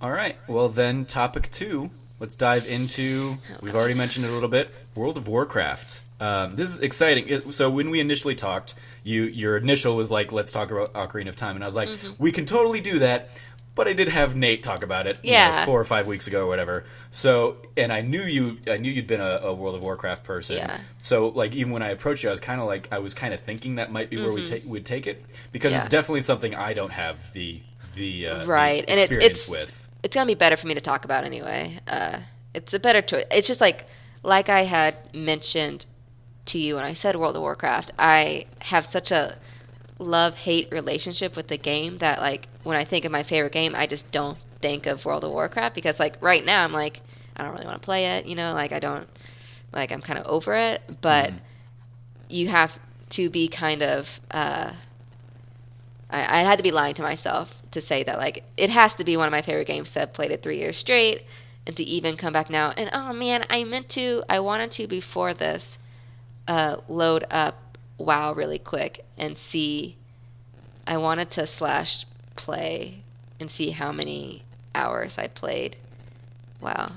All right. Well, then, topic two. Let's dive into. Oh We've God. already mentioned it a little bit. World of Warcraft. This is exciting. So when we initially talked, your initial was like, "Let's talk about Ocarina of Time," and I was like, "We can totally do that." But I did have Nate talk about it, Yeah. 4 or 5 weeks ago or whatever. So, and I knew you'd been a World of Warcraft person. Yeah. So, like, even when I approached you, I was kind of thinking that might be where we'd take it because Yeah. it's definitely something I don't have the Right. And experience with. it's gonna be better for me to talk about anyway. It's a better choice. It's just like I had mentioned to you when I said World of Warcraft. I have such a love-hate relationship with the game that like when I think of my favorite game, I just don't think of World of Warcraft because like right now I'm like I don't really want to play it, like I don't like I'm kind of over it, but you have to be kind of I had to be lying to myself to say that like it has to be one of my favorite games to have played it 3 years straight and to even come back now and oh man I wanted to before this load up WoW really quick and see. I wanted to slash play and see how many hours I played. Wow,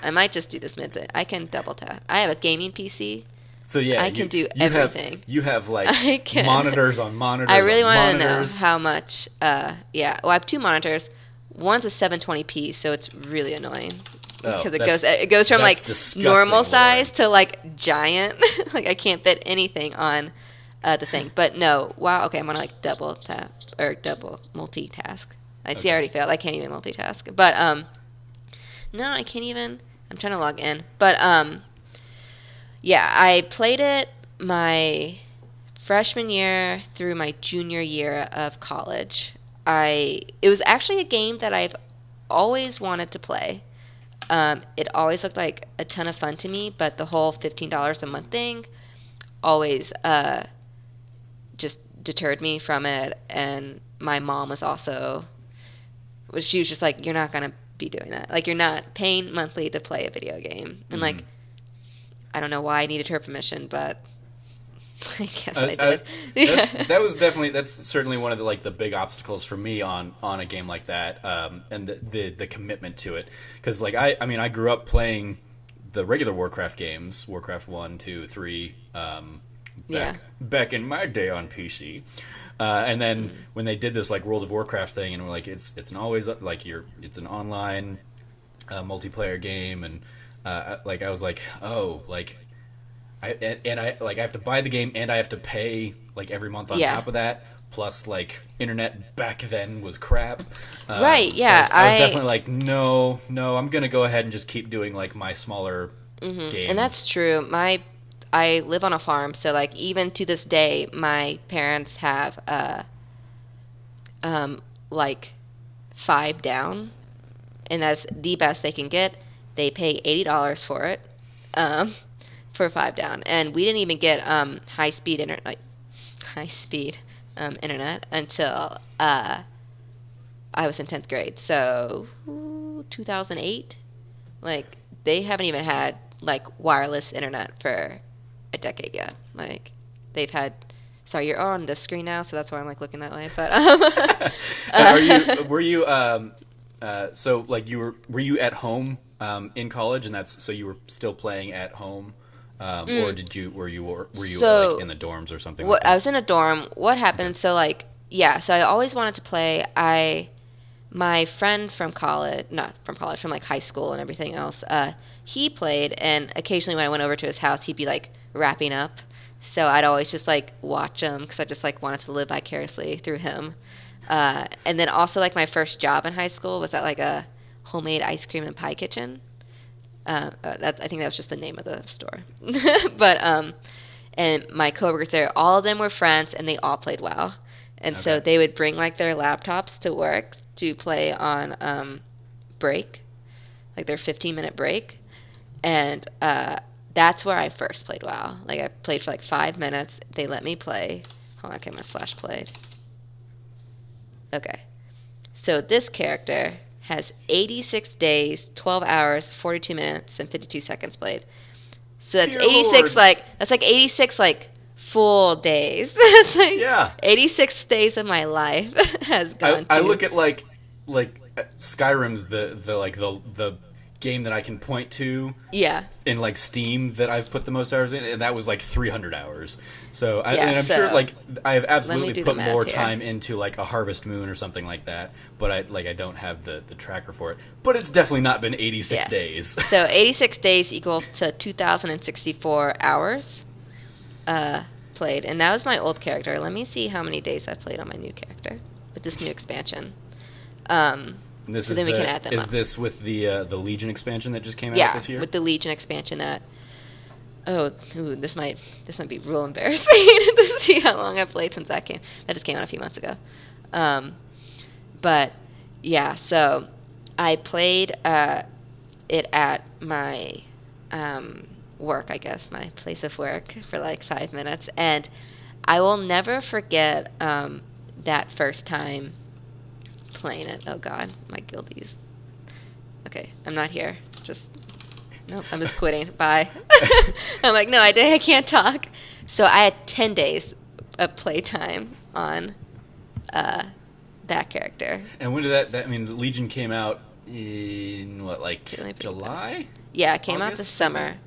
I might just do this mid. I can double tap. I have a gaming PC. So yeah, I can do you everything. You have like I can. monitors on monitors. I really on want to know monitors. how much. Yeah, well, I have two monitors. One's a 720p, so it's really annoying Oh, because that's- it goes from that's like disgusting, normal size Lauren. to like giant. Like I can't fit anything on the thing. But no, wow. Okay, I'm gonna like double tap or double multitask. I see. I Okay. already failed. I can't even multitask. But no, I can't even. I'm trying to log in. But yeah, I played it my freshman year through my junior year of college. It was actually a game that I've always wanted to play. It always looked like a ton of fun to me, but the whole $15 a month thing always just deterred me from it. And my mom was also, she was just like, "You're not gonna be doing that. Like, you're not paying monthly to play a video game." And like, I don't know why I needed her permission, but I guess I did. Yeah. That's certainly one of the like the big obstacles for me on a game like that, and the commitment to it because like I mean I grew up playing the regular Warcraft games, Warcraft 1, 2, 3, Yeah. back in my day on PC. And then when they did this like World of Warcraft thing, and we're like, it's an always like it's an online multiplayer game, and like I was like, oh, like I like I have to buy the game and I have to pay like every month on Yeah. top of that. Plus, like internet back then was crap. Right, So yeah, I was definitely like, no, I'm gonna go ahead and just keep doing like my smaller games. And that's true. I live on a farm, so like even to this day, my parents have like 5 down, and that's the best they can get. They pay $80 for it, for 5 down, and we didn't even get high speed internet, like high speed internet until I was in 10th grade. So 2008. Like they haven't even had like wireless internet for a decade yet. Like they've had. Sorry, you're on the screen now, so that's why I'm like looking that way. But Were you so like were you at home in college, and that's so you were still playing at home, or were you So, like in the dorms or something like what I that? was in a dorm. What happened? So like yeah, so I always wanted to play. My friend from college, not from college, from like high school and everything else, he played, and occasionally when I went over to his house, he'd be like wrapping up. So I'd always just like watch him because I just like wanted to live vicariously through him. And then also like my first job in high school was at like a homemade ice cream and pie kitchen. I think that was just the name of the store. But and my coworkers there, all of them were friends, and they all played WoW. And so Okay. they would bring like their laptops to work to play on break, like their 15-minute break, and that's where I first played WoW. Like I played for like 5 minutes. They let me play. Hold on, okay, my slash played. Okay, so this character has 86 days, 12 hours, 42 minutes, and 52 seconds played. So that's Dear 86 Lord. like that's like 86 like full days. It's like Yeah. 86 days of my life has gone I to look at like Skyrim's the game that I can point to Yeah. in like Steam that I've put the most hours in, and that was like 300 hours. So Yeah, and I'm so sure like I've let me absolutely do put the math more here. time into like a Harvest Moon or something like that, but I don't have the tracker for it. But it's definitely not been 86 Yeah. days. So 86 days equals to 2,064 hours played. And that was my old character. Let me see how many days I've played on my new character with this new expansion. And this So is then we can add them is up. this with the Legion expansion that just came out Yeah, this year? with the Legion expansion that... this might be real embarrassing to see how long I've played since that came. That just came out a few months ago. But yeah, so I played it at my work, I guess, my place of work for like 5 minutes, and I will never forget that first time playing it. Oh God, my guildies. Okay, I'm not here. Nope, I'm just quitting. Bye. I'm like, no, I can't talk. So I had 10 days of playtime on that character. And when did that? I mean, the Legion came out in what, like July? Yeah, it came out August, this summer. something?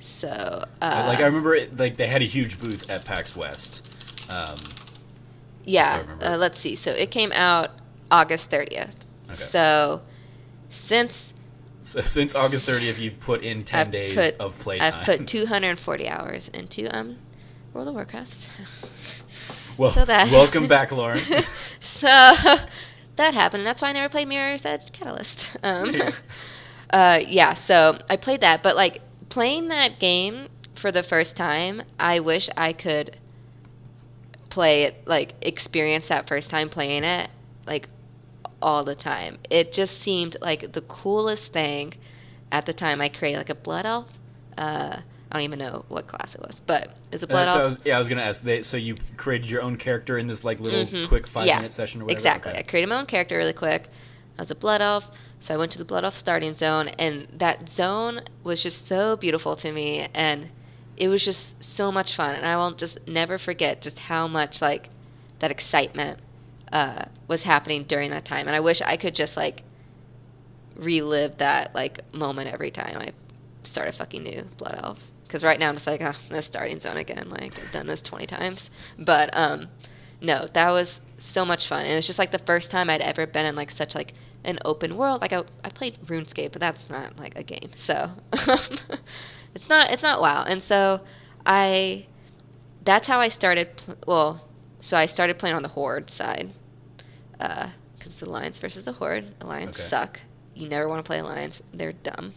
So Like I remember, like they had a huge booth at PAX West. yeah, so I remember. let's see. So it came out August 30th. Okay. So since August 30th, you've put in 10 days of playtime. I've put 240 hours into World of Warcraft. Well, So that welcome back, Lauren. So that happened. That's why I never played Mirror's Edge Catalyst. Yeah, so I played that, but like playing that game for the first time, I wish I could play it, like experience that first time playing it, like all the time. It just seemed like the coolest thing at the time. I created like a blood elf. I don't even know what class it was, but it was a blood elf. I was gonna ask. So you created your own character in this like little quick 5-minute session or whatever? Exactly. Okay. I created my own character really quick. I was a blood elf, so I went to the blood elf starting zone, and that zone was just so beautiful to me, and it was just so much fun, and I will just never forget just how much like that excitement was happening during that time, and I wish I could just like relive that like moment every time I start a fucking new blood elf. Because right now I'm just like, this starting zone again. Like, I've done this 20 times. But, no, that was so much fun. And it was just, like, the first time I'd ever been in, like, such, like, an open world. Like, I played RuneScape, but that's not, like, a game. So, it's not WoW. And so, that's how I started, so I started playing on the Horde side. Because it's Alliance versus the Horde. Alliance suck. You never want to play Alliance. They're dumb.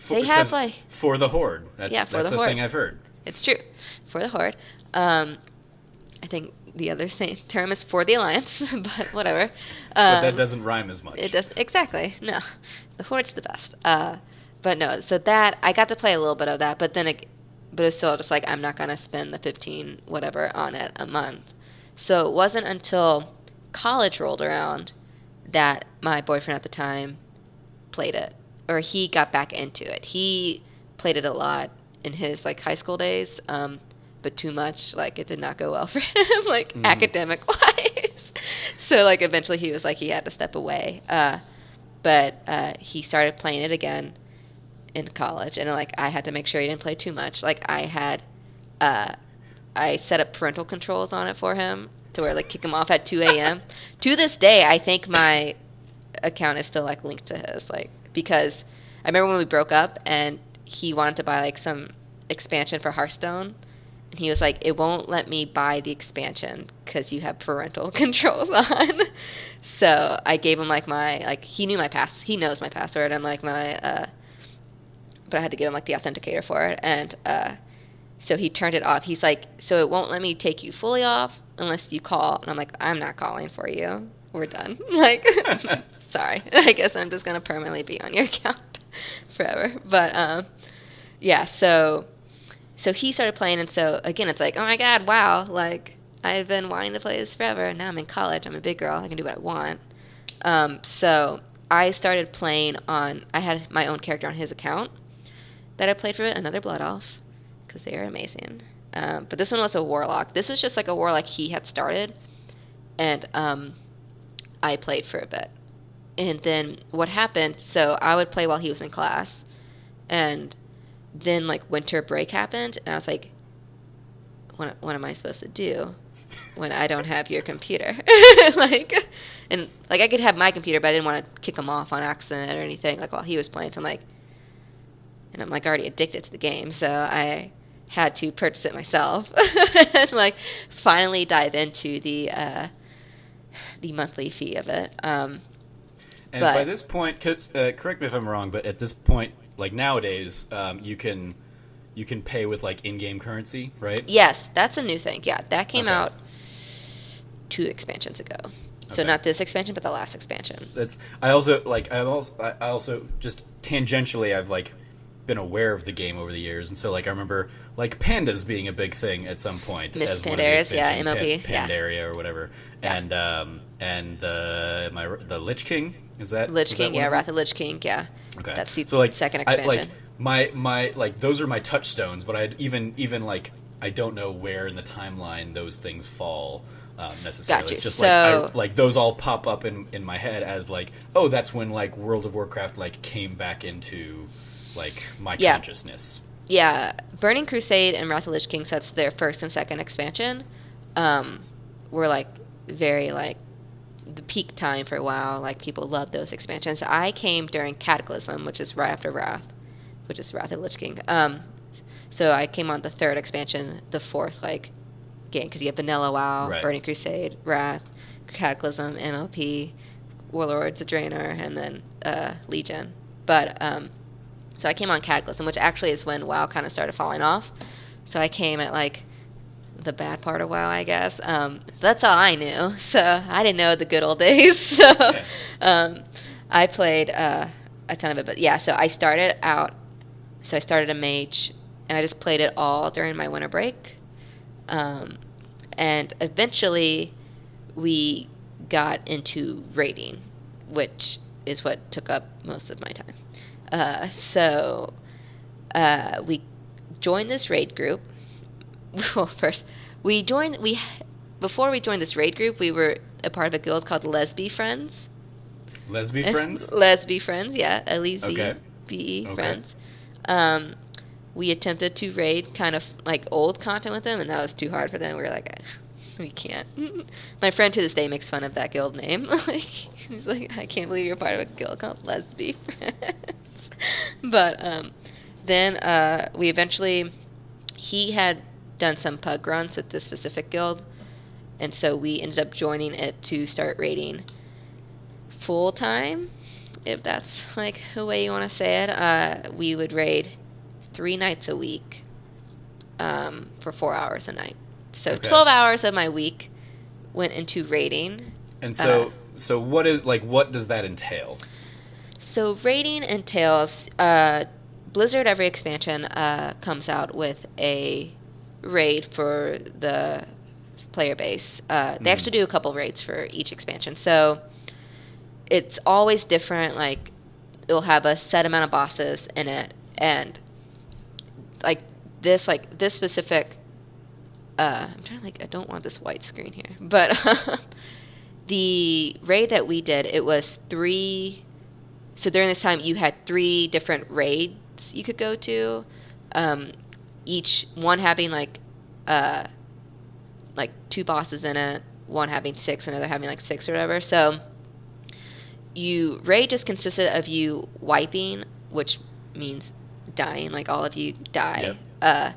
They have like For the Horde. For That's the the Horde. thing I've heard. It's true. For the Horde. I think the other term is for the Alliance, but whatever. But that doesn't rhyme as much. It does exactly. No, the Horde's the best. But no, so that I got to play a little bit of that, but it's still just like I'm not gonna spend the 15 whatever on it a month. So it wasn't until college rolled around that my boyfriend at the time played it, or he got back into it. He played it a lot in his like high school days, but too much. Like it did not go well for him, like academic wise. So like eventually he was like he had to step away. But he started playing it again in college, and like I had to make sure he didn't play too much. Like I set up parental controls on it for him to where like kick him off at 2 a.m. To this day, I think my account is still like linked to his, like, because I remember when we broke up and he wanted to buy like some expansion for Hearthstone, and he was like, it won't let me buy the expansion because you have parental controls on. So I gave him like he knew my he knows my password and like my but I had to give him like the authenticator for it, and so he turned it off. He's like, so it won't let me take you fully off unless you call. And I'm like, I'm not calling for you. We're done. Like, sorry. I guess I'm just going to permanently be on your account forever. But, yeah, so he started playing. And so, again, it's like, oh, my God, wow. Like, I've been wanting to play this forever. And now I'm in college. I'm a big girl. I can do what I want. So I started playing I had my own character on his account that I played for another Blood Elf, because they are amazing. But this one was a warlock. This was just like a warlock he had started, and I played for a bit. And then what happened, so I would play while he was in class, and then like winter break happened, and I was like, what am I supposed to do when I don't have your computer? Like, and like I could have my computer, but I didn't want to kick him off on accident or anything, like while he was playing. So I'm like already addicted to the game, so I had to purchase it myself and like finally dive into the monthly fee of it. And by this point, correct me if I'm wrong, but at this point, like nowadays, you can pay with like in-game currency, right? Yes, that's a new thing. Yeah, that came out 2 expansions ago. So not this expansion, but the last expansion. I also just tangentially I've like been aware of the game over the years, and so like I remember like pandas being a big thing at some point. Mist as Pandaris, one of the MLP, Pandaria or whatever, yeah. and the Lich King. Is that Lich is King? that Yeah, Wrath of Lich King. Yeah. Okay. That's the so, like, second expansion. My like those are my touchstones, but I even like I don't know where in the timeline those things fall necessarily. Gotcha. It's just So, like those all pop up in my head as like, oh, that's when like World of Warcraft like came back into like my consciousness. Yeah, Burning Crusade and Wrath of Lich King, so that's their first and second expansion, were like very like the peak time for WoW. Like people loved those expansions. I came during Cataclysm, which is right after Wrath, which is Wrath of Lich King. So I came on the third expansion, the fourth like game, because you have Vanilla WoW, Right. Burning Crusade, Wrath, Cataclysm, MLP, Warlords of Draenor, and then Legion. But so I came on Cataclysm, which actually is when WoW kind of started falling off. So I came at like the bad part of WoW, I guess. That's all I knew. So I didn't know the good old days. So I played a ton of it. But yeah, so I started a mage, and I just played it all during my winter break. And eventually we got into raiding, which is what took up most of my time. So we joined this raid group. Well, first, before we joined this raid group, we were a part of a guild called Lesby Friends. Lesby Friends? Lesby Friends, yeah. L-E-Z-B-E Okay. Friends. We attempted to raid kind of like old content with them, and that was too hard for them. We were like, we can't. My friend to this day makes fun of that guild name. Like, he's like, I can't believe you're part of a guild called Lesby Friends. But then we eventually, he had done some pug runs with this specific guild, and so we ended up joining it to start raiding full time, if that's like the way you want to say it. We would raid 3 nights a week for 4 hours a night. So 12 hours of my week went into raiding. And so what does that entail? So raiding entails Blizzard every expansion comes out with a raid for the player base. They actually do a couple raids for each expansion. So it's always different. Like it'll have a set amount of bosses in it, and like this specific I'm trying to I don't want this white screen here, but the raid that we did, it was 3. So during this time you had 3 different raids you could go to, each one having like 2 bosses in it, one having 6, another having like 6 or whatever. So raid just consisted of you wiping, which means dying, like all of you die. Yep.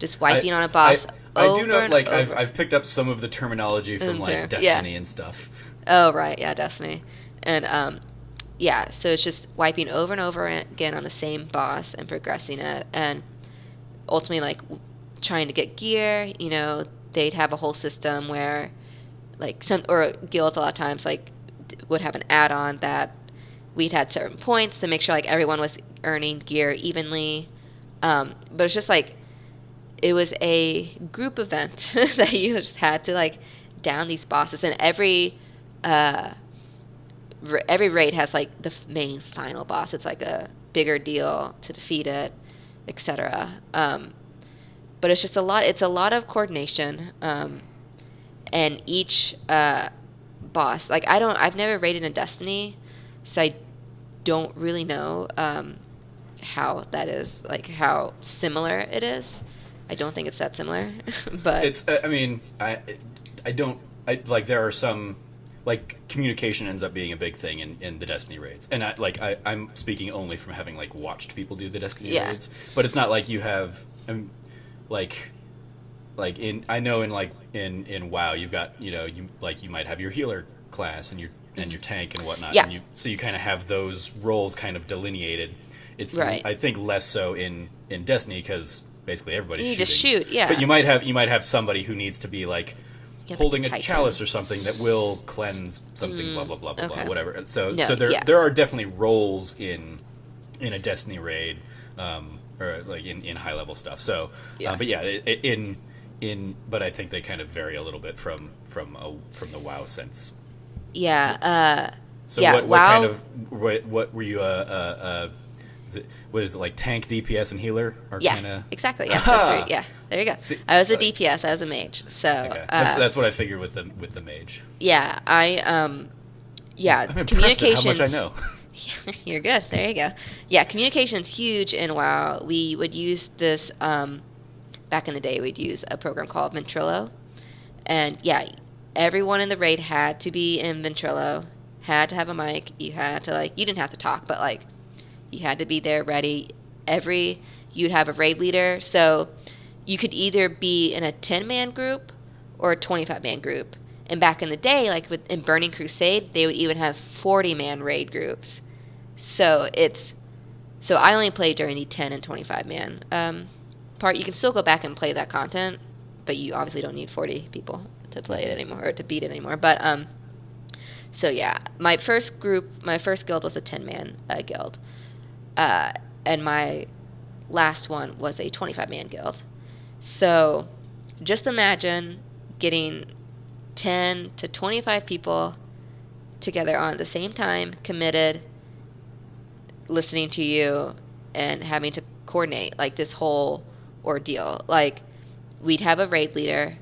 Just wiping on a boss. I do know, like, I've picked up some of the terminology from like Destiny and stuff. Oh right, yeah, Destiny, and yeah, so it's just wiping over and over again on the same boss and progressing it, and ultimately like trying to get gear. You know, they'd have a whole system where like guilds a lot of times like would have an add-on that we'd had certain points to make sure like everyone was earning gear evenly, but it's just like it was a group event that you just had to like down these bosses, and every raid has like the main final boss. It's like a bigger deal to defeat it, etc. But it's just a lot. It's a lot of coordination, and each boss. Like, I've never raided in Destiny, so I don't really know how that is, like, how similar it is. I don't think it's that similar, but it's. I mean, I don't. Like, there are some, like, communication ends up being a big thing in the Destiny raids, and I'm speaking only from having, like, watched people do the Destiny raids, but it's not like you have, like I know in WoW you've got, you might have your healer class and your tank and whatnot, and so you kind of have those roles kind of delineated. It's right. I think less so in Destiny, because basically everybody's shooting. You just shoot, yeah. But you might have somebody who needs to be, like, holding a chalice or something that will cleanse something, blah blah blah blah blah, whatever. So there are definitely roles in a Destiny raid, or like in high level stuff. So, but yeah, but I think they kind of vary a little bit from the WoW sense. Yeah. So what WoW, kind of what were you was it like tank, DPS, and healer? Or kinda... exactly. Yeah, that's right. Yeah, there you go. See, I was a DPS. I was a mage. So okay. That's what I figured with the mage. Yeah, I'm impressed at how much I know. You're good. There you go. Yeah, communication's huge in WoW. We would use this back in the day. We'd use a program called Ventrilo, and everyone in the raid had to be in Ventrilo. Had to have a mic. You had to you didn't have to talk, but you had to be there ready. You'd have a raid leader, so you could either be in a 10-man group or a 25-man group. And back in the day, in Burning Crusade, they would even have 40-man raid groups. So I only played during the 10 and 25-man part. You can still go back and play that content, but you obviously don't need 40 people to play it anymore, or to beat it anymore. But my first guild was a 10-man guild. And my last one was a 25-man guild. So just imagine getting 10 to 25 people together on at the same time, committed, listening to you, and having to coordinate this whole ordeal. We'd have a raid leader,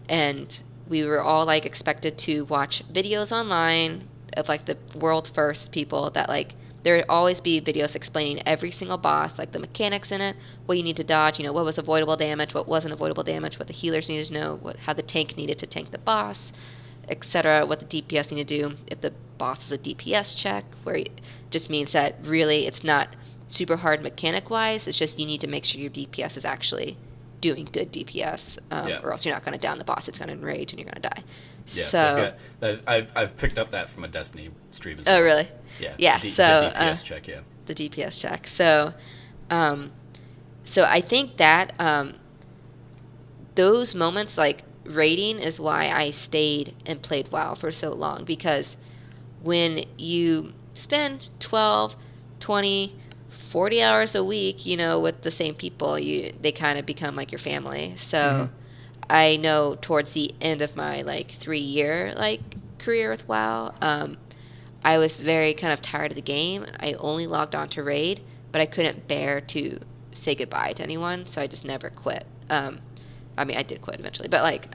and we were all expected to watch videos online of the world first people that there would always be videos explaining every single boss, the mechanics in it, what you need to dodge, what was avoidable damage, what wasn't avoidable damage, what the healers needed to know, how the tank needed to tank the boss, etc., what the DPS needed to do. If the boss is a DPS check, where it just means that really it's not super hard mechanic-wise, it's just you need to make sure your DPS is actually doing good DPS, or else you're not going to down the boss. It's going to enrage and you're going to die. Yeah, so I've picked up that from a Destiny stream as well. Oh, really? Yeah. The DPS check, yeah. The DPS check. So, I think that those moments, raiding, is why I stayed and played WoW for so long, because when you spend 12, 20, 40 hours a week, with the same people, they kind of become your family. So I know towards the end of my 3-year career with WoW, I was very kind of tired of the game. I only logged on to raid, but I couldn't bear to say goodbye to anyone, so I just never quit. I mean, I did quit eventually, but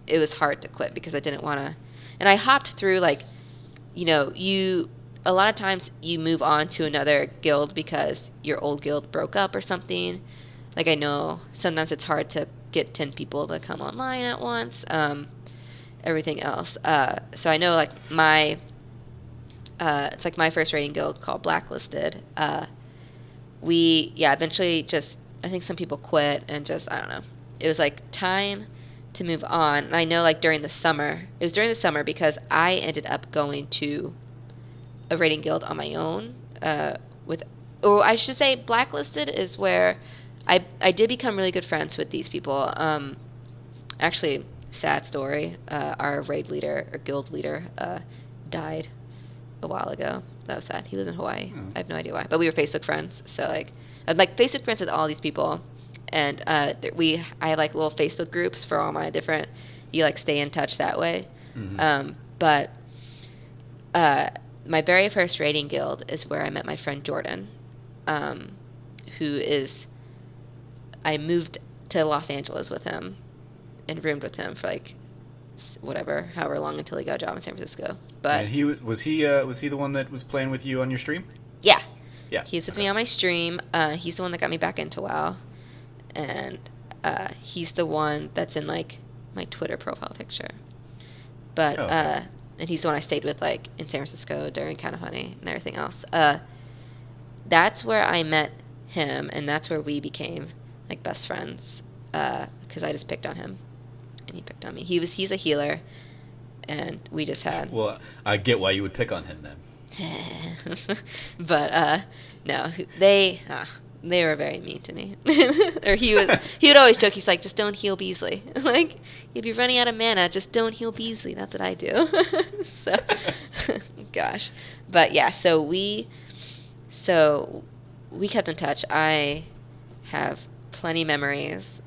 it was hard to quit because I didn't want to. And I hopped through a lot of times you move on to another guild because your old guild broke up or something. I know sometimes it's hard to get 10 people to come online at once. Everything else. So I know my it's my first raiding guild called Blacklisted. We eventually just, I think some people quit and just, I don't know. It was time to move on. And I know during the summer, it was during the summer because I ended up going to a raiding guild on my own I should say Blacklisted is where I did become really good friends with these people. Actually, sad story, our raid leader or guild leader died a while ago. That was sad. He lives in Hawaii. I have no idea why, but we were Facebook friends. So I'm Facebook friends with all these people, and I have little Facebook groups for all my different. You stay in touch that way. But my very first raiding guild is where I met my friend Jordan, I moved to Los Angeles with him and roomed with him for whatever, however long until he got a job in San Francisco. But And was he the one that was playing with you on your stream? yeah, Yeah. he's with me on my stream. He's the one that got me back into WoW, and he's the one that's in like my Twitter profile picture. But okay. And he's the one I stayed with like in San Francisco during Kind of Funny and everything else. That's where I met him, and that's where we became like best friends. Because I just picked on him, and he picked on me. He's a healer, and we just had. Well, I get why you would pick on him then. But no, they were very mean to me. Or he would always joke. He's like, just don't heal Beasley. Like, if you're running out of mana, just don't heal Beasley. That's what I do. So, gosh, but yeah. So we kept in touch. I have plenty memories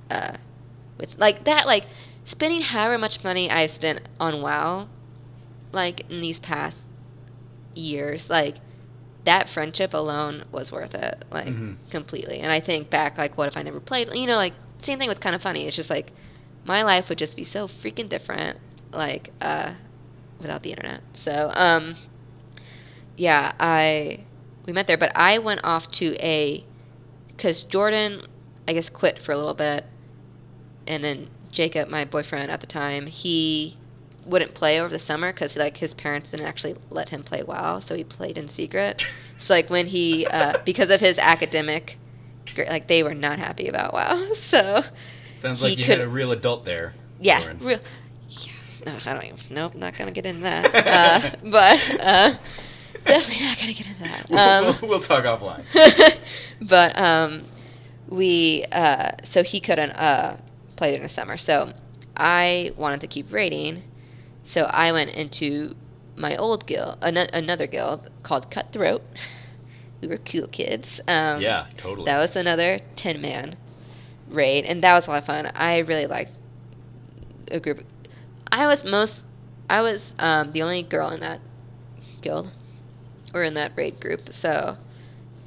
with like that, like spending however much money I've spent on WoW, like in these past years, like that friendship alone was worth it, like completely. And I think back, like, what if I never played? You know, like same thing with Kind of Funny. It's just like my life would just be so freaking different, like without the internet. So yeah, we met there, but I went off to because Jordan, I guess, quit for a little bit, and then Jacob, my boyfriend at the time, he wouldn't play over the summer because like his parents didn't actually let him play WoW, so he played in secret. So like when he because of his academic, like they were not happy about WoW. So sounds like you had a real adult there. Yeah, Lauren. real. Yeah, no, I don't even. Nope, not gonna get into that. But definitely not gonna get into that. We'll talk offline. But so he couldn't play during the summer. So I wanted to keep raiding. So I went into my old guild, another guild called Cutthroat. We were cool kids. Yeah, totally. That was another 10-man raid, and that was a lot of fun. I really liked a group. I was the only girl in that guild, or in that raid group. So,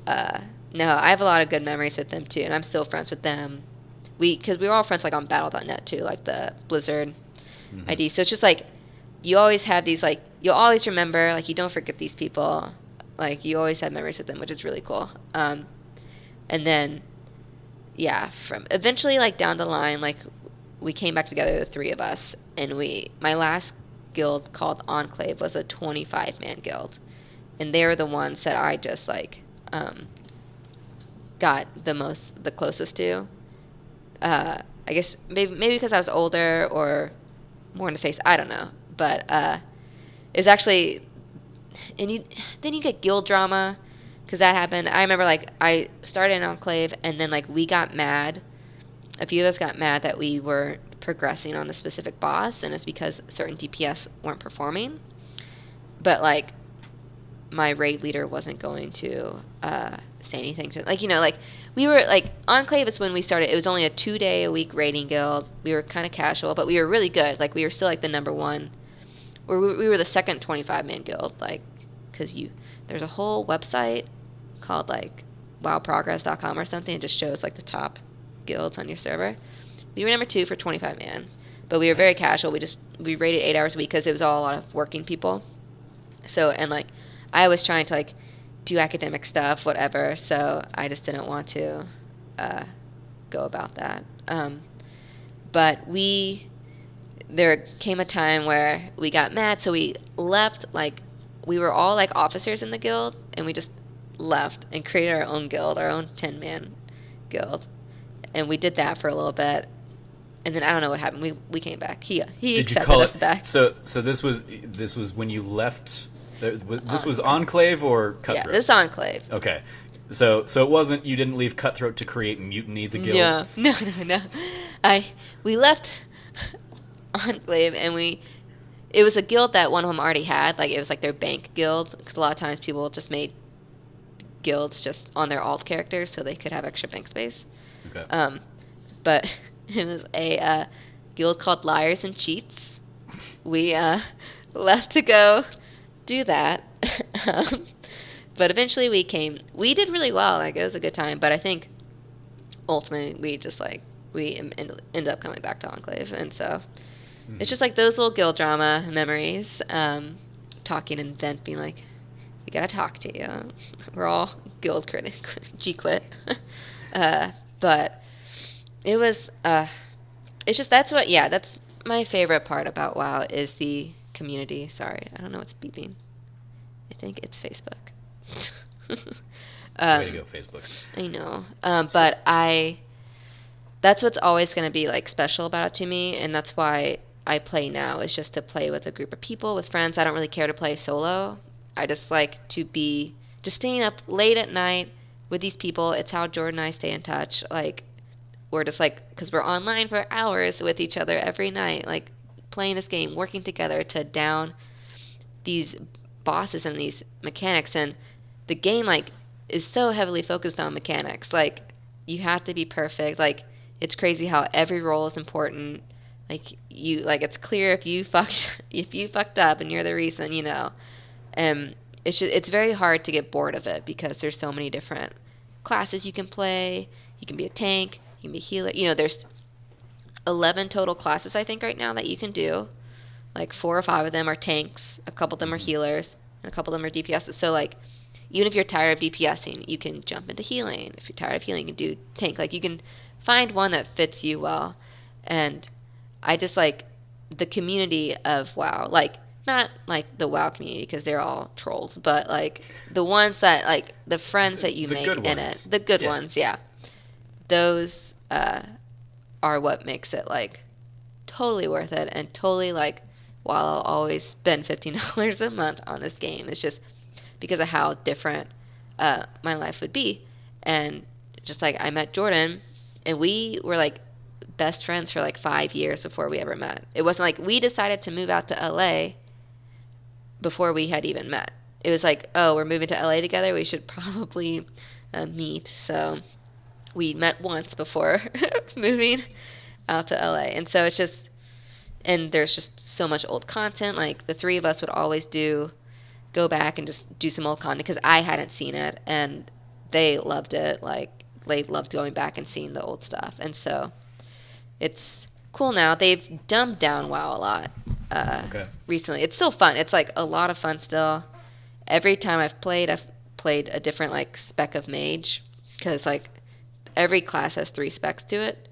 no, I have a lot of good memories with them too, and I'm still friends with them. Because we were all friends like on Battle.net too, like the Blizzard ID. So it's just like you always have these, like, you'll always remember, like, you don't forget these people. Like, you always have memories with them, which is really cool. And then, yeah, from eventually, like, down the line, like, we came back together, the three of us, and my last guild called Enclave was a 25-man guild. And they were the ones that I just, like, got the closest to. I guess maybe because I was older or more in the face, I don't know. But it's actually, and then you get guild drama, because that happened. I remember, like, I started in Enclave, and then, like, we got mad. A few of us got mad that we were progressing on the specific boss, and it's because certain DPS weren't performing. But, like, my raid leader wasn't going to say anything to, like, you know, like, we were, like, Enclave is when we started. It was only a 2-day-a-week raiding guild. We were kind of casual, but we were really good. Like, we were still, like, the number one, or we were the second 25-man guild, like, because there's a whole website called, like, wowprogress.com or something. It just shows, like, the top guilds on your server. We were number 2 for 25 mans, but we were very casual. We raided 8 hours a week because it was all a lot of working people. So, and, like, I was trying to, like, do academic stuff, whatever, so I just didn't want to go about that. But there came a time where we got mad, so we left, like, we were all, like, officers in the guild, and we just left and created our own guild, our own 10-man guild. And we did that for a little bit, and then I don't know what happened. We came back. He accepted us back. So this was when you left. This was Enclave or Cutthroat? Yeah, this Enclave. Okay. So it wasn't, you didn't leave Cutthroat to create Mutiny the Guild? No. We left Enclave, and it was a guild that one of them already had. Like, it was like their bank guild, because a lot of times people just made guilds just on their alt characters so they could have extra bank space. Okay. But it was a guild called Liars and Cheats. We left to go do that. But eventually we did really well. Like, it was a good time, but I think ultimately we just, like, we ended up coming back to Enclave, and so It's just like those little guild drama memories. Talking and Vent being like, we gotta talk to you. We're all guild critic, G-quit. But it was, it's just, that's my favorite part about WoW is the community. Sorry, I don't know what's beeping. I think it's Facebook. Way to go, Facebook. I know. But that's what's always going to be like special about it to me, and that's why I play now, is just to play with a group of people, with friends. I don't really care to play solo. I just like to be just staying up late at night with these people. It's how Jordan and I stay in touch. Like, we're just like, because we're online for hours with each other every night, like playing this game, working together to down these bosses and these mechanics. And the game like is so heavily focused on mechanics. Like, you have to be perfect. Like, it's crazy how every role is important. Like, it's clear if you fucked up and you're the reason, you know. And it's very hard to get bored of it because there's so many different classes you can play. You can be a tank, you can be a healer. You know, there's 11 total classes I think right now that you can do. Like 4 or 5 of them are tanks, a couple of them are healers, and a couple of them are DPSs. So like, even if you're tired of DPSing, you can jump into healing. If you're tired of healing, you can do tank. Like, you can find one that fits you well. And I just like the community of WoW. Like, not like the WoW community because they're all trolls, but like the ones that, like, the friends that you make in it. The good ones, yeah. Those are what makes it like totally worth it, and totally like, while I'll always spend $15 a month on this game, it's just because of how different my life would be. And just like, I met Jordan, and we were like best friends for like 5 years before we ever met. It wasn't like we decided to move out to LA before we had even met. It was like, oh, we're moving to LA together, we should probably meet. So we met once before moving out to LA. And so it's just, and there's just so much old content. Like, the 3 of us would always go back and just do some old content because I hadn't seen it, and they loved it. Like, they loved going back and seeing the old stuff. And so it's cool now. They've dumbed down WoW a lot recently. It's still fun. It's like a lot of fun still. Every time I've played a different like spec of mage, because like every class has 3 specs to it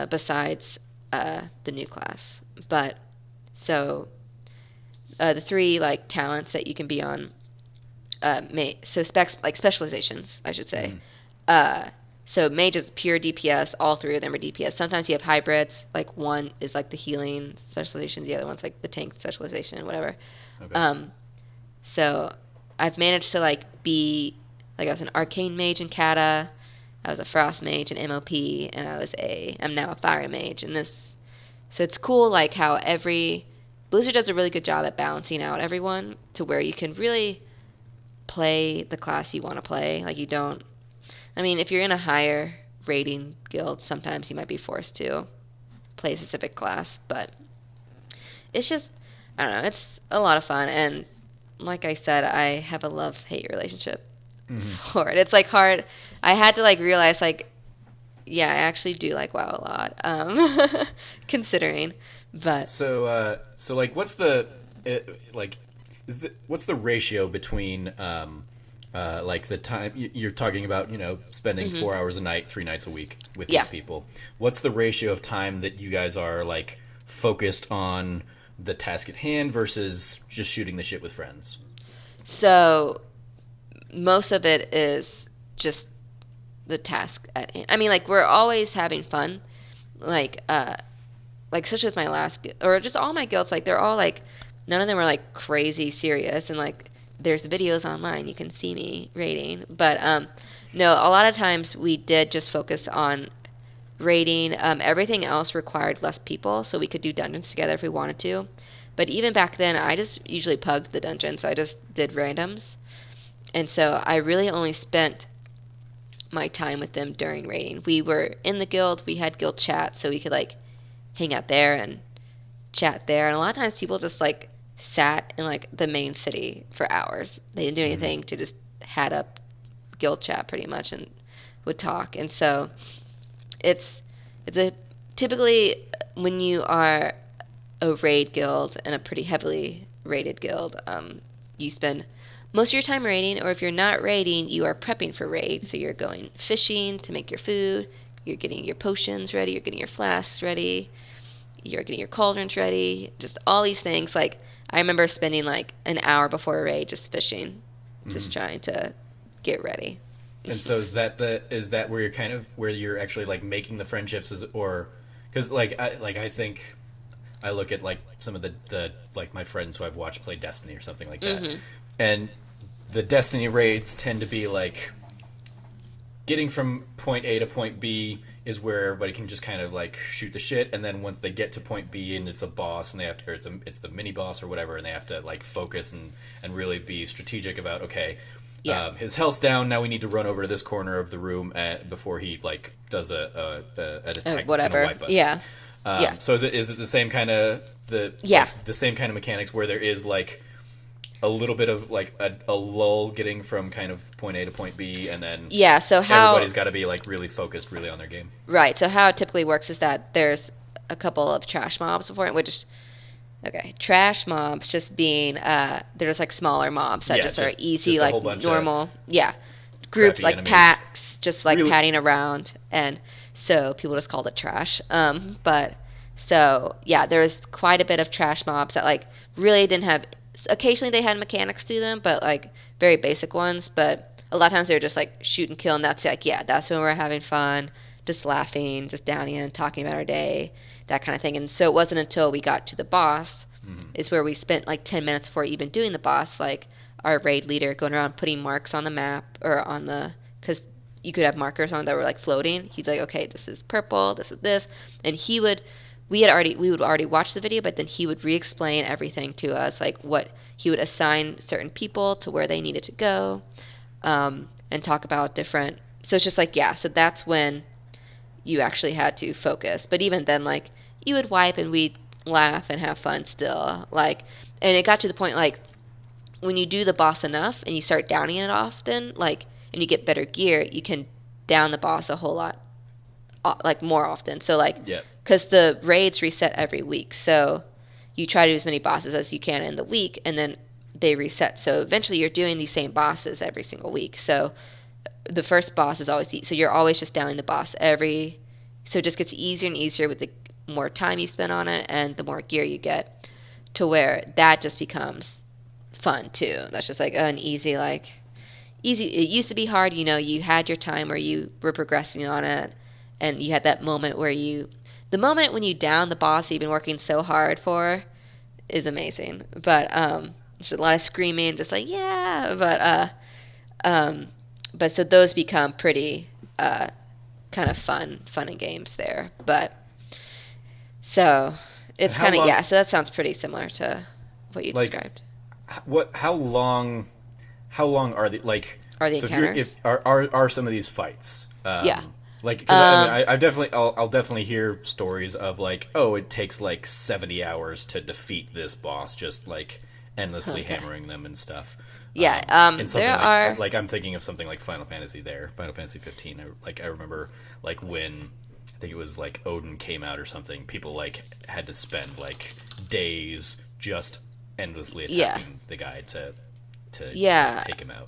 besides the new class. But so the 3 like talents that you can be on, so specs, like specializations, I should say. So mage is pure DPS. All 3 of them are DPS. Sometimes you have hybrids. Like, one is like the healing specializations. The other one's like the tank specialization, whatever. Okay. So I've managed to like be, like, I was an arcane mage in Kata. I was a frost mage in MOP, and I'm now a fire mage in this. So it's cool, like, how Blizzard does a really good job at balancing out everyone to where you can really play the class you want to play. Like, you don't, I mean, if you're in a higher rating guild, sometimes you might be forced to play a specific class, but it's just, I don't know, it's a lot of fun. And like I said, I have a love-hate relationship for it. It's like hard. I had to like realize, like, yeah, I actually do like WoW a lot, considering. But so like, what's the what's the ratio between like the time you're talking about, you know, spending 4 hours a night, 3 nights a week with these people? What's the ratio of time that you guys are like focused on the task at hand versus just shooting the shit with friends? So most of it is just the task at hand. I mean, like, we're always having fun, like especially with my last, or just all my guilds, like, they're all like, none of them are like crazy serious, and like, there's videos online you can see me raiding. But no, a lot of times we did just focus on raiding. Everything else required less people, so we could do dungeons together if we wanted to. But even back then, I just usually pugged the dungeons. I just did randoms. And so I really only spent my time with them during raiding. We were in the guild, we had guild chat, so we could like hang out there and chat there. And a lot of times people just like sat in like the main city for hours. They didn't do anything to just had up guild chat pretty much and would talk. And so it's a typically when you are a raid guild and a pretty heavily raided guild, you spend most of your time raiding, or if you're not raiding, you are prepping for raid. So you're going fishing to make your food, you're getting your potions ready, you're getting your flasks ready, you're getting your cauldrons ready, just all these things. Like, I remember spending like an hour before a raid just fishing, just trying to get ready. And so is that where you're kind of where you're actually like making the friendships, or because I think I look at like some of the like my friends who I've watched play Destiny or something like that, and the Destiny raids tend to be like getting from point A to point B is where everybody can just kind of like shoot the shit, and then once they get to point B and it's a boss and they have to, or it's the mini boss or whatever, and they have to like focus and really be strategic about, okay, his health's down, now we need to run over to this corner of the room before he like does an attack that's gonna wipe us. So is it the same kind of the same kind of mechanics where there is like a little bit of like a lull getting from kind of point A to point B, and then so how everybody's got to be like really focused, really on their game. Right. So how it typically works is that there's a couple of trash mobs before it, trash mobs just being they're just like smaller mobs that just are easy, like normal groups, like enemies. Packs, just like really padding around, and so people just called it trash. But so there's quite a bit of trash mobs that like really didn't have. Occasionally they had mechanics to them, but like very basic ones. But a lot of times they were just like shoot and kill, and that's like that's when we're having fun, just laughing, just down in, talking about our day, that kind of thing. And so it wasn't until we got to the boss is where we spent like 10 minutes before even doing the boss, like our raid leader going around putting marks on the map or on the, because you could have markers on that were like floating. He'd like, okay, this is purple, this is this, and we would already watch the video, but then he would re-explain everything to us, like what he would assign certain people to where they needed to go, and talk about different. So it's just like so that's when you actually had to focus. But even then, like you would wipe and we'd laugh and have fun still, like. And it got to the point like when you do the boss enough and you start downing it often, like, and you get better gear, you can down the boss a whole lot, like more often. So like, because the raids reset every week, so you try to do as many bosses as you can in the week, and then they reset. So eventually you're doing these same bosses every single week. So the first boss is always so you're always just downing the boss so it just gets easier and easier with the more time you spend on it and the more gear you get, to where that just becomes fun too. That's just like an easy. It used to be hard, you had your time where you were progressing on it, and you had that moment where the moment when you down the boss you've been working so hard for is amazing. But there's a lot of screaming, just like but so those become pretty kind of fun and games there. But so it's kind of so that sounds pretty similar to what you described. How long are the encounters? Are some of these fights? Like, cause I'll definitely hear stories of like, oh, it takes like 70 hours to defeat this boss, just like endlessly hammering them and stuff. And there are like I'm thinking of something like Final Fantasy 15. I remember like when I think it was like Odin came out or something, people like had to spend like days just endlessly attacking the guy to take him out.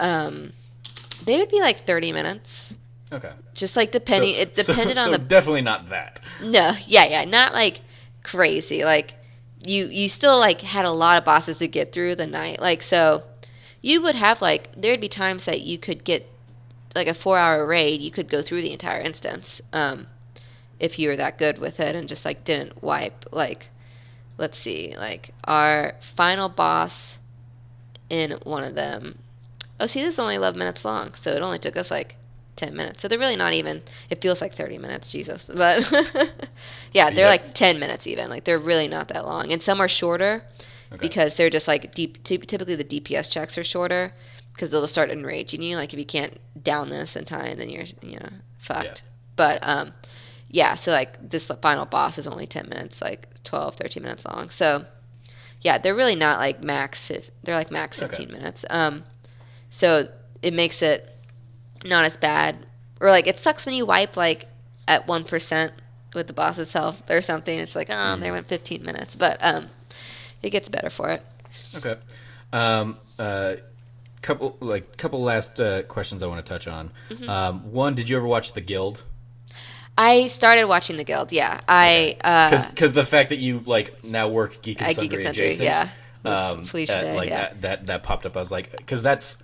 They would be like 30 minutes. Okay. Just like depending, it depended on the. Definitely not that. No, not like crazy. Like you still like had a lot of bosses to get through the night. Like so, you would have like there'd be times that you could get like a 4-hour raid. You could go through the entire instance, if you were that good with it and just like didn't wipe. Like, let's see, like our final boss in one of them. Oh, see, this is only 11 minutes long, so it only took us like 10 minutes. So they're really not even, it feels like 30 minutes, Jesus. But they're like 10 minutes even. Like they're really not that long. And some are shorter because they're just like typically the DPS checks are shorter because they'll start enraging you. Like if you can't down this in time, then you're, fucked. But so like this final boss is only 10 minutes, like 12, 13 minutes long. So they're really not like they're like max 15 minutes. So it makes it not as bad, or like it sucks when you wipe like at 1%, with the boss itself or something. It's like, oh, there went 15 minutes, but it gets better for it. Okay. Couple last questions I want to touch on. One, did you ever watch The Guild? I started watching The Guild. Yeah, because the fact that you like now work Geek and Sundry adjacent, yeah, that popped up. I was like, because that's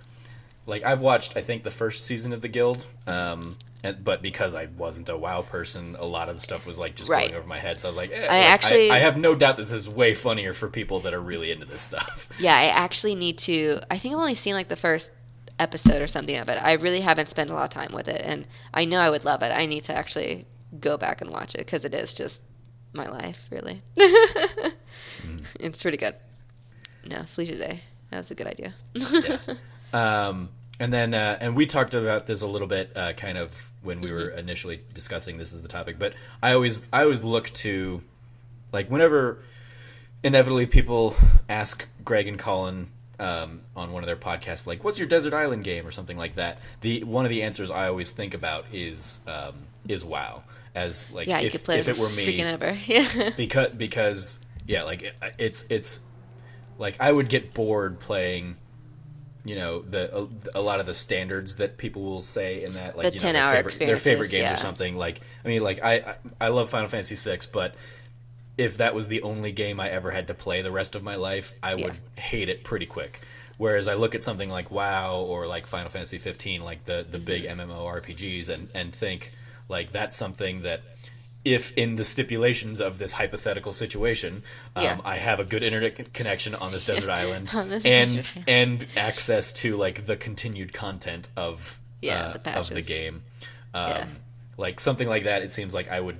like I've watched I think the first season of The Guild, but because I wasn't a WoW person, a lot of the stuff was like just going over my head. So I was like, I have no doubt this is way funnier for people that are really into this stuff. Yeah, I actually need to. I think I've only seen like the first episode or something of it. I really haven't spent a lot of time with it, and I know I would love it. I need to actually go back and watch it because it is just my life, really. It's pretty good. No, Felicia Day. That was a good idea. Yeah. And then, and we talked about this a little bit, kind of when we were initially discussing this as the topic. But I always look to, like, whenever inevitably people ask Greg and Colin on one of their podcasts, like, "What's your desert island game?" or something like that. One of the answers I always think about is WoW. As like, you could play if it were me, freaking ever. Yeah. because yeah, like it's like I would get bored playing. You know, a lot of the standards that people will say in that, like, the 10-hour their favorite games or something. Like, I mean, like I love Final Fantasy VI, but if that was the only game I ever had to play the rest of my life, I would hate it pretty quick. Whereas I look at something like WoW or like Final Fantasy 15, like the big MMORPGs, and think like that's something that, if in the stipulations of this hypothetical situation, I have a good internet connection on this desert island, and access to like the continued content of the game, like something like that, it seems like I would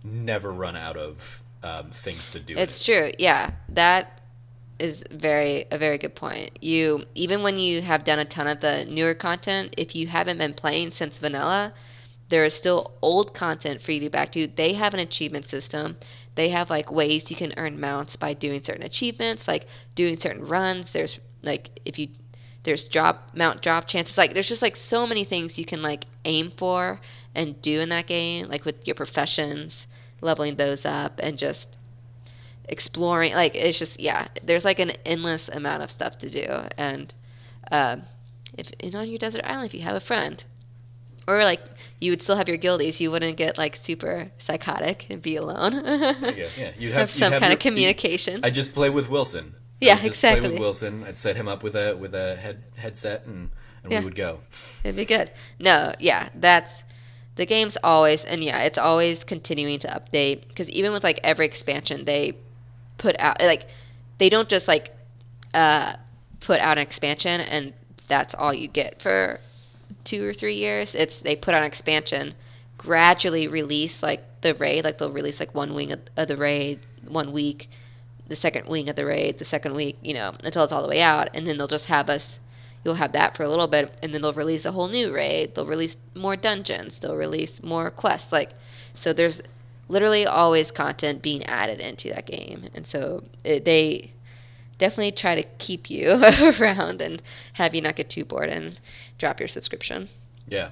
never run out of things to do. It's true. Yeah, that is a very good point. Even when you have done a ton of the newer content, if you haven't been playing since vanilla, there is still old content for you to go back to. They have an achievement system. They have like ways you can earn mounts by doing certain achievements, like doing certain runs. There's like there's mount drop chances. Like there's just like so many things you can like aim for and do in that game, like with your professions, leveling those up and just exploring. Like it's just there's like an endless amount of stuff to do. And if on your desert island, if you have a friend, or like you would still have your guildies, you wouldn't get like super psychotic and be alone. You'd have some kind of communication. I just play with Wilson. Exactly. Play with Wilson. I'd set him up with a headset and we would go. It'd be good. No, that's the game's always, and it's always continuing to update, because even with like every expansion they put out, like they don't just like put out an expansion and that's all you get for 2 or 3 years. They put on an expansion, gradually release like the raid, like they'll release like one wing of the raid 1 week, the second wing of the raid the second week, until it's all the way out, and then they'll just have you'll have that for a little bit, and then they'll release a whole new raid, they'll release more dungeons, they'll release more quests, like, so there's literally always content being added into that game. And so they definitely try to keep you around and have you not get too bored and drop your subscription. Yeah.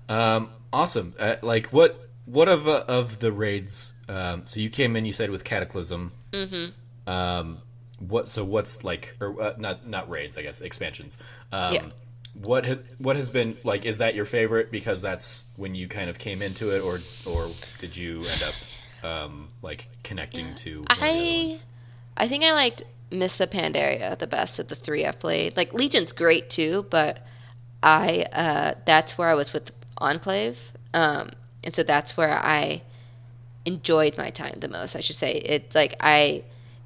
Awesome. Like what of the raids? So you came in, you said, with Cataclysm. Mm-hmm. What's like, or not raids, I guess, expansions. What has been like? Is that your favorite because that's when you kind of came into it, or did you end up like connecting to? One of the other ones? I think I liked Mists of Pandaria the best of the 3 I've played. Like Legion's great too, but that's where I was with Enclave, and so that's where I enjoyed my time the most, I should say. It's like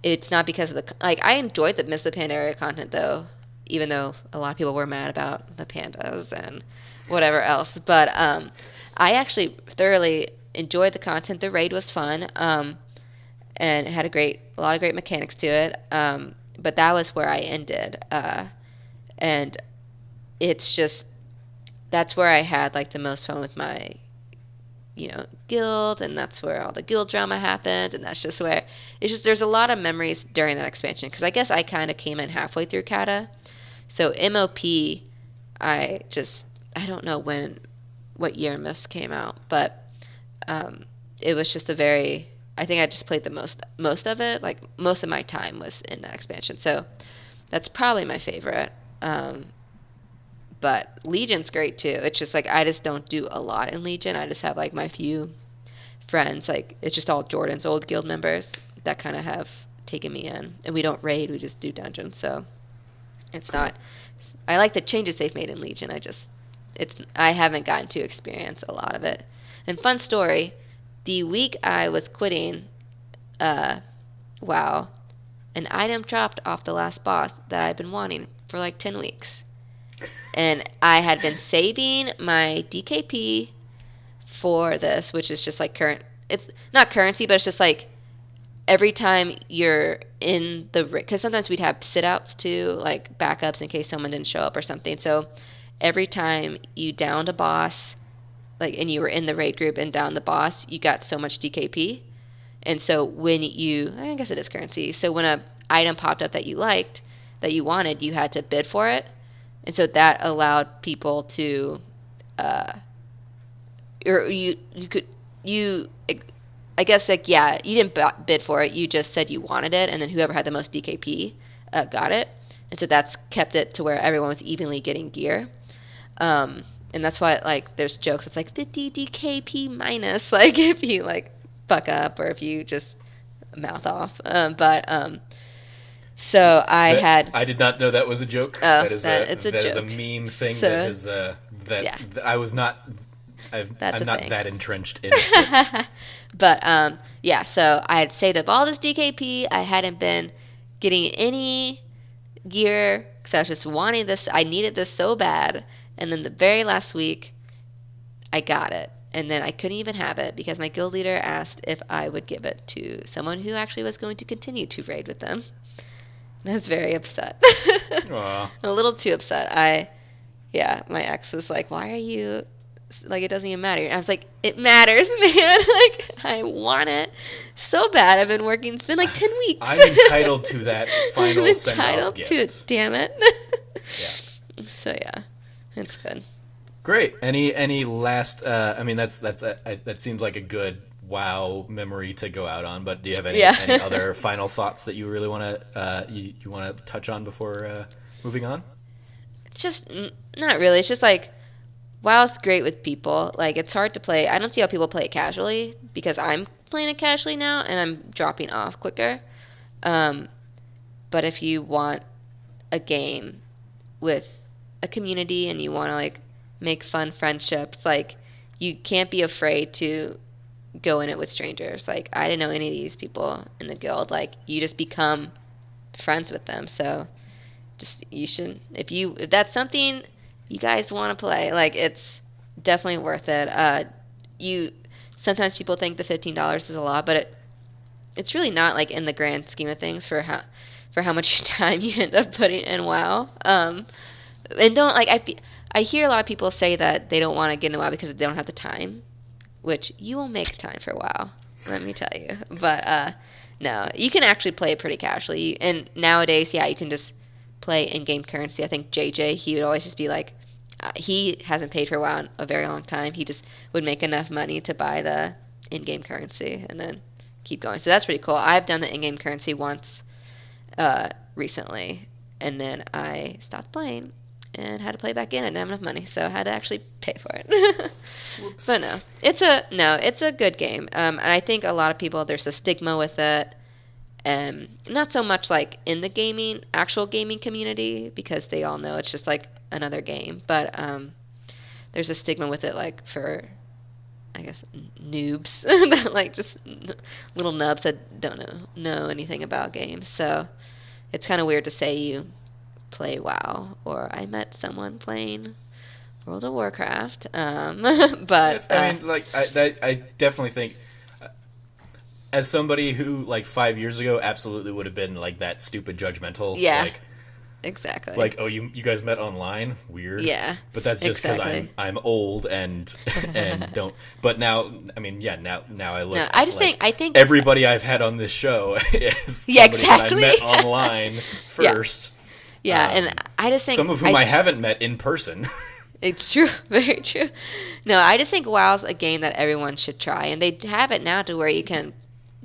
it's not because of I enjoyed the Mists of Pandaria content though, even though a lot of people were mad about the pandas and whatever else. But I actually thoroughly enjoyed the content. The raid was fun, and it had a lot of great mechanics to it. But that was where I ended, and it's just that's where I had like the most fun with my guild, and that's where all the guild drama happened, and that's just where there's a lot of memories during that expansion, because I guess I kind of came in halfway through Kata. So MOP, I don't know what year Mist came out, but it was just I think I just played the most of it. Like most of my time was in that expansion, so that's probably my favorite. But Legion's great too. It's just like I just don't do a lot in Legion. I just have like my few friends. Like it's just all Jordan's old guild members that kind of have taken me in, and we don't raid. We just do dungeons. So it's not. I like the changes they've made in Legion. I haven't gotten to experience a lot of it. And fun story, the week I was quitting WoW, an item dropped off the last boss that I've been wanting for like 10 weeks. And I had been saving my DKP for this, which is just like it's not currency, but it's just like every time you're in the, because sometimes we'd have sit-outs too, like backups in case someone didn't show up or something. So every time you downed a boss, like, and you were in the raid group and downed the boss, you got so much DKP. And so when I guess it is currency. So when a item popped up that you liked, that you wanted, you had to bid for it. And so that allowed people to, I guess, like, yeah, you didn't bid for it. You just said you wanted it, and then whoever had the most DKP got it. And so that's kept it to where everyone was evenly getting gear. And that's why, like, there's jokes. It's like 50 DKP minus, like, if you, like, fuck up or if you just mouth off. So I did not know that was a joke. Oh, it's a joke. Is a meme thing so, that is yeah. I was not. I'm not thing. That entrenched in it. But yeah. So I had saved up all this DKP. I hadn't been getting any gear because I was just wanting this. I needed this so bad. And then the very last week, I got it. And then I couldn't even have it because my guild leader asked if I would give it to someone who actually was going to continue to raid with them. And I was very upset. A little too upset. My ex was like, why are you, like, it doesn't even matter. And I was like, it matters, man. Like, I want it so bad. I've been working, it's been like 10 weeks. I'm entitled to that final send-off gift. I'm entitled to it, damn it. Yeah. So, yeah, it's good. Great. Any last, that seems like a good WoW memory to go out on, but do you have any other final thoughts that you really want to you want to touch on before moving on? It's just not really. It's just like WoW's great with people. Like, it's hard to play. I don't see how people play it casually because I'm playing it casually now and I'm dropping off quicker. But if you want a game with a community and you want to, like, make fun friendships, like, you can't be afraid to go in it with strangers. Like, I didn't know any of these people in the guild. Like, you just become friends with them. So you should, if that's something you guys want to play, like, it's definitely worth it. Sometimes people think the $15 is a lot, but it's really not, like, in the grand scheme of things for how much time you end up putting in WoW. And don't, like, I hear a lot of people say that they don't want to get into WoW because they don't have the time, which you will make time for WoW, let me tell you. But no, you can actually play it pretty casually. And nowadays, yeah, you can just play in-game currency. I think JJ, he would always just be like, he hasn't paid for WoW in a very long time. He just would make enough money to buy the in-game currency and then keep going. So that's pretty cool. I've done the in-game currency once recently, and then I stopped playing and had to play back in. I didn't have enough money, so I had to actually pay for it. Whoops. But it's a good game. And I think a lot of people, there's a stigma with it. Not so much like in the actual gaming community, because they all know it's just like another game. But there's a stigma with it, like, for, I guess, noobs, like just little nubs that don't know anything about games. So it's kind of weird to say you play WoW, or I met someone playing World of Warcraft. But I definitely think, as somebody who, like, 5 years ago absolutely would have been like that stupid judgmental, like, exactly, like, oh, you guys met online, weird, yeah, but that's just because I'm old and don't. But now, I mean, yeah, now I look. No, I think everybody I've had on this show is somebody that I met online first. Yeah, and I just think some of whom I haven't met in person. It's true, very true. No, I just think WoW's a game that everyone should try, and they have it now to where you can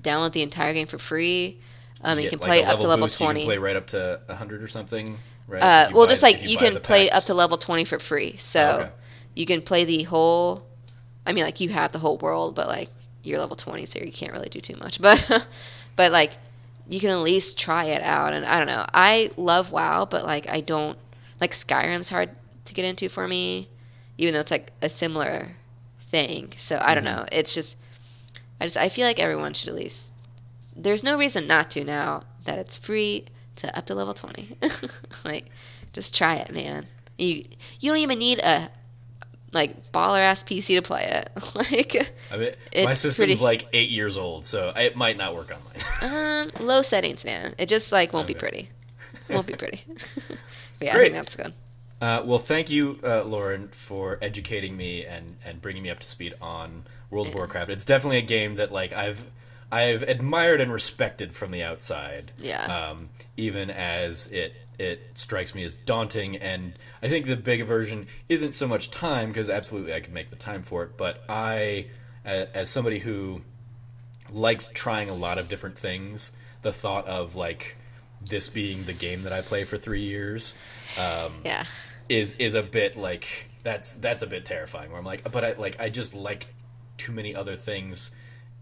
download the entire game for free. You can play up to level 20. You can play right up to 100 or something, right? Well, just like you can play up to level 20 for free. So you can play the whole. I mean, like you have the whole world, but like you're level 20, so you can't really do too much. But but like you can at least try it out. And I don't know. I love WoW, but like I don't like Skyrim's hard to get into for me, even though it's like a similar thing. So I don't know. It's just I feel like everyone should at least. There's no reason not to now that it's free to up to level 20. Like, just try it, man. You don't even need a like baller ass PC to play it. Like, I mean, my system's like 8 years old, so it might not work on mine. Low settings, man. It just like won't be pretty. Won't be pretty. But yeah, Great. I think that's good. Well, thank you, Lauren, for educating me and bringing me up to speed on World of Warcraft. It's definitely a game that like I've admired and respected from the outside. Yeah. Even as it strikes me as daunting, and I think the big aversion isn't so much time, because absolutely I can make the time for it, but I, as somebody who likes trying a lot of different things, the thought of like this being the game that I play for 3 years, is a bit like that's a bit terrifying. Where I'm like, but I just like too many other things.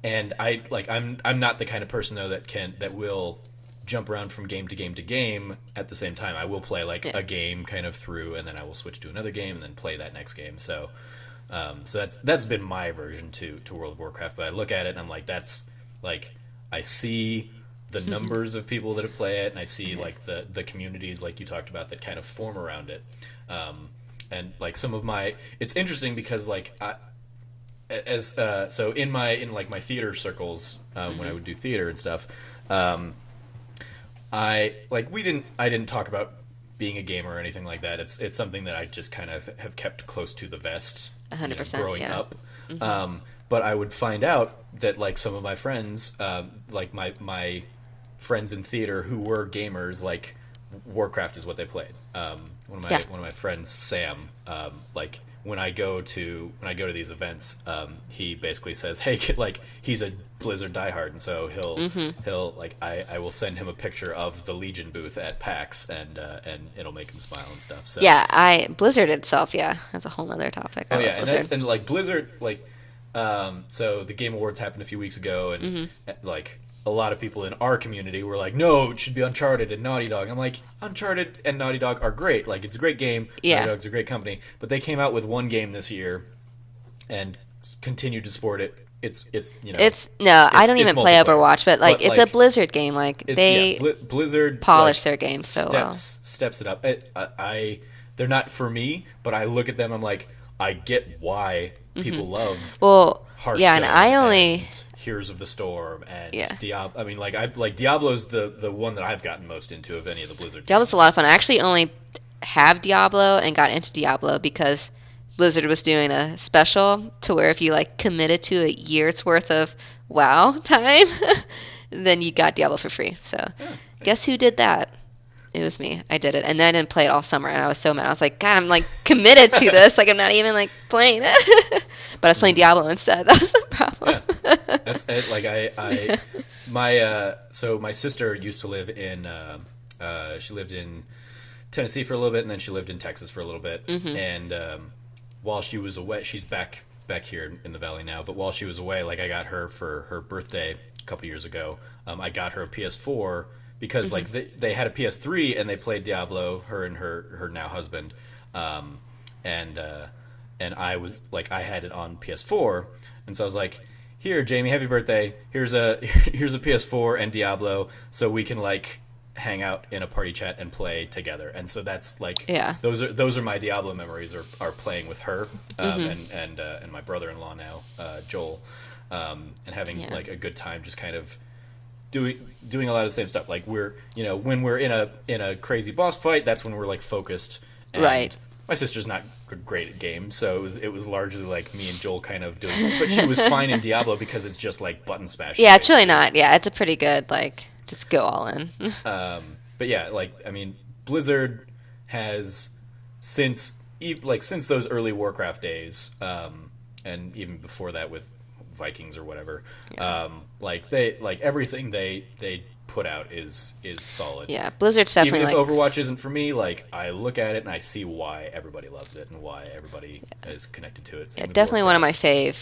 And I'm not the kind of person though that will jump around from game to game to game at the same time. I will play a game kind of through, and then I will switch to another game and then play that next game. So that's been my aversion to World of Warcraft. But I look at it and I'm like, that's like I see the numbers of people that play it, and I see like the communities like you talked about that kind of form around it. And like some of it's interesting because like so in my theater circles, when I would do theater and stuff, I didn't talk about being a gamer or anything like that. It's something that I just kind of have kept close to the vest 100%, growing up. But I would find out that like some of my friends, like my friends in theater who were gamers, like Warcraft is what they played. One of my friends, Sam, like when I go to these events, he basically says, "Hey, like he's a Blizzard diehard," and so he'll like I will send him a picture of the Legion booth at PAX, and it'll make him smile and stuff. So Blizzard itself, that's a whole other topic. Oh yeah, and like Blizzard, like so the Game Awards happened a few weeks ago, and like a lot of people in our community were like, no, it should be Uncharted and Naughty Dog. I'm like, Uncharted and Naughty Dog are great. Like, it's a great game. Yeah. Naughty Dog's a great company. But they came out with one game this year and continued to support it. I don't even play Overwatch, but like it's a Blizzard game. Like Blizzard polish their game so steps it up. They're not for me, but I look at them. I'm like, I get why people love. Hearthstone, and I only Heroes of the Storm and Diablo. I mean, like Diablo's the one that I've gotten most into of any of the Blizzard. Diablo's a lot of fun. I actually only have Diablo and got into Diablo because Blizzard was doing a special to where if you like committed to a year's worth of WoW time, then you got Diablo for free. So, guess who did that? It was me. I did it, and then I didn't play it all summer, and I was so mad. I was like, God, I'm like committed to this. Like I'm not even like playing it, but I was playing Diablo instead. That was the problem. Yeah. That's it. Like my sister used to live in she lived in Tennessee for a little bit, and then she lived in Texas for a little bit. And while she was away, she's back here in the Valley now. But while she was away, like I got her for her birthday a couple years ago. I got her a PS4. Because like they had a PS3 and they played Diablo, her and her now husband, and I was like I had it on PS4, and so I was like, here Jamie, happy birthday, here's a PS4 and Diablo, so we can like hang out in a party chat and play together. And so that's like those are my Diablo memories are playing with her and my brother-in-law now, Joel, and having like a good time just kind of doing a lot of the same stuff. Like we're when we're in a crazy boss fight, that's when we're like focused. And right. My sister's not great at games, so it was largely like me and Joel kind of doing. But she was fine in Diablo because it's just like button smashing. Yeah, it's really not. Yeah, it's a pretty good like just go all in. But yeah, like I mean, Blizzard has since like since those early Warcraft days, and even before that with Vikings or whatever, like everything they put out is solid. Yeah, Blizzard's definitely even if like Overwatch isn't for me, like I look at it and I see why everybody loves it and why everybody is connected to it. yeah, definitely one of my fave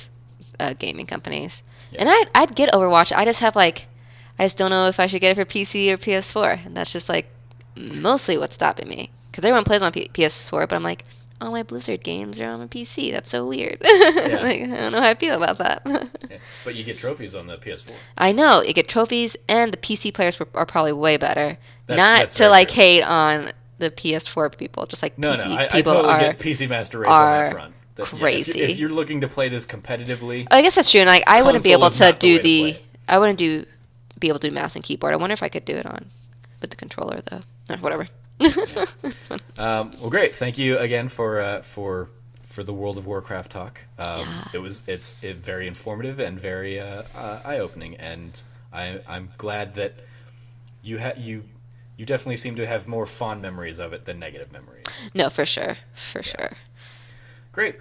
gaming companies. Yeah. And I'd get Overwatch. I just don't know if I should get it for PC or PS4, and that's just like mostly what's stopping me. Because everyone plays on PS4, but I'm like, all my Blizzard games are on my PC. That's so weird. Yeah. Like, I don't know how I feel about that. Yeah. But you get trophies on the PS4. I know you get trophies, and the PC players are probably way better. That's to like true. hate on the PS4 people, just like No, PC I people totally are get PC Master Race on that front. crazy. If you're looking to play this competitively, I guess that's true. And like, I wouldn't be able console is to not the way do to play it. I wouldn't be able to do mouse and keyboard. I wonder if I could do it with the controller though. Whatever. Well, great. Thank you again for the World of Warcraft talk. It's very informative and very eye opening, and I'm glad that you definitely seem to have more fond memories of it than negative memories. No, for sure, for sure. Great.